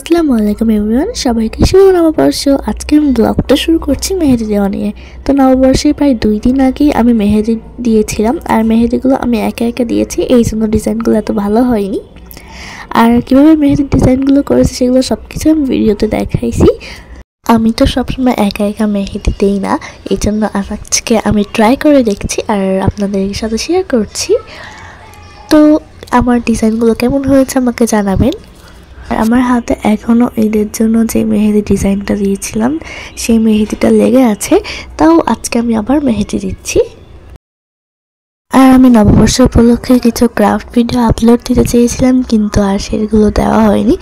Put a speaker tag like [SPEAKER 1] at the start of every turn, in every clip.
[SPEAKER 1] আসসালামু আলাইকুম এভরিওয়ান, সবাইকে শুভ নববর্ষ। আজকে আমি ব্লগটা শুরু করছি মেহেদি দেওয়া নিয়ে। তো নববর্ষের প্রায় 2 দিন আগেই আমি মেহেদি দিয়েছিলাম, আর মেহেদিগুলো আমি একা একা দিয়েছি, এই জন্য ডিজাইনগুলো এত ভালো হয়নি। আর কীভাবে মেহেদির ডিজাইনগুলো করেছি সেগুলো সব কিছু আমি ভিডিওতে দেখাইছি। আমি তো সবসময় একা একা মেহেদি দিই না, এই জন্য আজকে আমি ট্রাই করে দেখছি আর আপনাদের সাথে শেয়ার করছি। তো আমার ডিজাইনগুলো কেমন হয়েছে আমাকে জানাবেন। আমার হাতে এখনও ঈদের জন্য যে মেহেদি ডিজাইনটা দিয়েছিলাম সেই মেহেদিটা লেগে আছে, তাও আজকে আমি আবার মেহেদি দিচ্ছি। আর আমি নববর্ষ উপলক্ষে কিছু ক্রাফট ভিডিও আপলোড দিতে চেয়েছিলাম, কিন্তু আর সেগুলো দেওয়া হয়নি।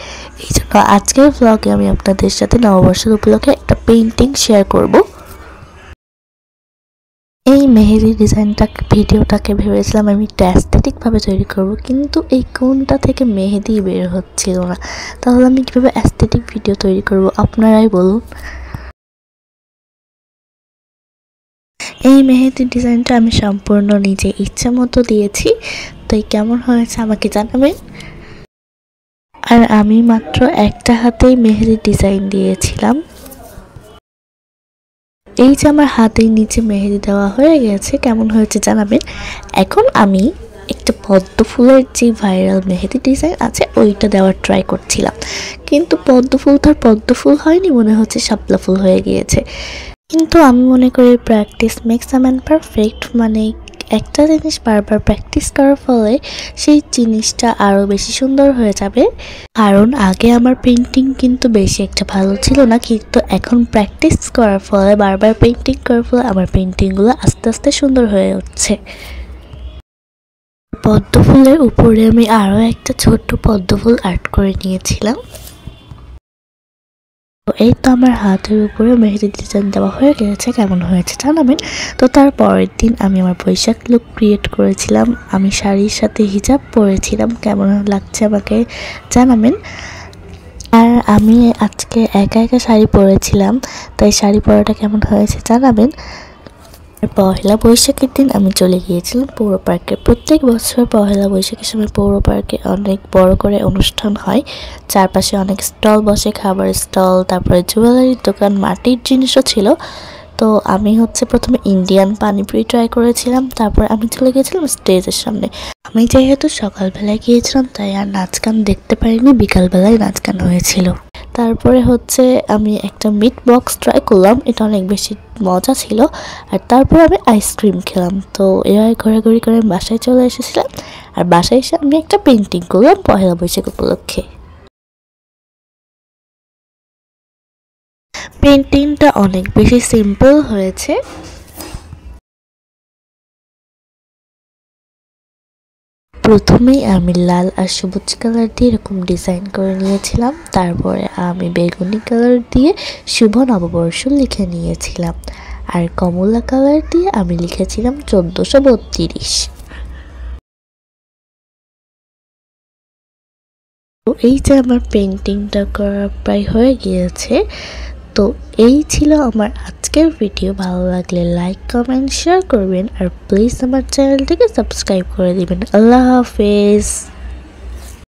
[SPEAKER 1] এই জন্য আজকের ব্লগে আমি আপনাদের সাথে নববর্ষের উপলক্ষে একটা পেইন্টিং শেয়ার করব। এই মেহেদি ভিডিওটাকে ভেবেছিলাম আমি একটা অ্যাস্থেটিকভাবে তৈরি করব, কিন্তু এই কোনটা থেকে মেহেদি বের হচ্ছিল না। তাহলে আমি কীভাবে অ্যাস্থেটিক ভিডিও তৈরি করব আপনারাই বলুন। এই মেহেদির ডিজাইনটা আমি সম্পূর্ণ নিজে ইচ্ছা মতো দিয়েছি, তো এই কেমন হয়েছে আমাকে জানাবেন। আর আমি মাত্র একটা হাতেই মেহেদির ডিজাইন দিয়েছিলাম। এই যে আমার হাতের নিচে মেহেদি দেওয়া হয়ে গেছে, কেমন হয়েছে জানাবেন। এখন আমি একটা পদ্ম ফুলের যে ভাইরাল মেহেদি ডিজাইন আছে ওইটা দেওয়ার ট্রাই করছিলাম, কিন্তু পদ্ম ফুল তো আর পদ্ম ফুল হয়নি, মনে হচ্ছে শাপলা ফুল হয়ে গিয়েছে। কিন্তু আমি মনে করি practice makes a man perfect, মানে একটা জিনিস বারবার প্র্যাকটিস করার ফলে সেই জিনিসটা আরও বেশি সুন্দর হয়ে যাবে। কারণ আগে আমার পেইন্টিং কিন্তু বেশি একটা ভালো ছিল না, কিন্তু এখন প্র্যাকটিস করার ফলে বারবার পেইন্টিং করার ফলে আমার পেইন্টিংগুলো আস্তে আস্তে সুন্দর হয়ে উঠছে। পদ্ম ফুলের উপরে আমি আরও একটা ছোট্ট পদ্ম ফুল আর্ট করে নিয়েছিলাম। এই তো আমার হাতের উপরে মেহেদি ডিজাইন দেওয়া হয়ে গেছে, কেমন হয়েছে জানাবেন। তো তার পরের দিন আমি আমার বৈশাখ লুক ক্রিয়েট করেছিলাম, আমি শাড়ির সাথে হিজাব পরেছিলাম, কেমন লাগছে আমাকে জানাবেন। আর আমি আজকে একা একা শাড়ি পরেছিলাম, তাই শাড়ি পরাটা কেমন হয়েছে জানাবেন। পহেলা বৈশাখের দিন আমি চলে গিয়েছিলাম পৌর পার্কে। প্রত্যেক বছর পহেলা বৈশাখের সময় পৌর পার্কে অনেক বড় করে অনুষ্ঠান হয়, চারপাশে অনেক স্টল বসে, খাবার স্টল, তারপরে জুয়েলারির দোকান, মাটির জিনিসও ছিল। তো আমি প্রথমে ইন্ডিয়ান পানিপুরি ট্রাই করেছিলাম, তারপর আমি চলে গিয়েছিলাম স্টেজের সামনে। আমি যেহেতু সকালবেলায় গিয়েছিলাম তাই আর নাচ গান দেখতে পারিনি, বিকালবেলায় নাচ গান হয়েছিল। তারপরে আমি একটা মিট বক্স ট্রাই করলাম, এটা অনেক বেশি মজা ছিল। আর তারপর আমি আইসক্রিম খেলাম। তো এভাবে ঘোরাঘুরি করে বাসায় চলে এসেছিলাম, আর বাসায় এসে আমি একটা পেইন্টিং করলাম পহেলা বৈশাখ উপলক্ষে। পেইন্টিংটা অনেক বেশি সিম্পল হয়েছে। প্রথমেই আমি লাল আর সবুজ কালার দিয়ে এরকম ডিজাইন করে নিয়েছিলাম, তারপরে আমি বেগুনি কালার দিয়ে শুভ নববর্ষ লিখে নিয়েছিলাম, আর কমলা কালার দিয়ে আমি লিখেছিলাম 1432। তো এই যে আমার পেইন্টিংটা করা প্রায় হয়ে গিয়েছে। তো এই ছিল আমার আজকের ভিডিও। ভালো লাগলে লাইক, কমেন্ট, শেয়ার করবেন, আর প্লিজ আমার চ্যানেলটিকে সাবস্ক্রাইব করে দিবেন। আল্লাহ হাফেজ।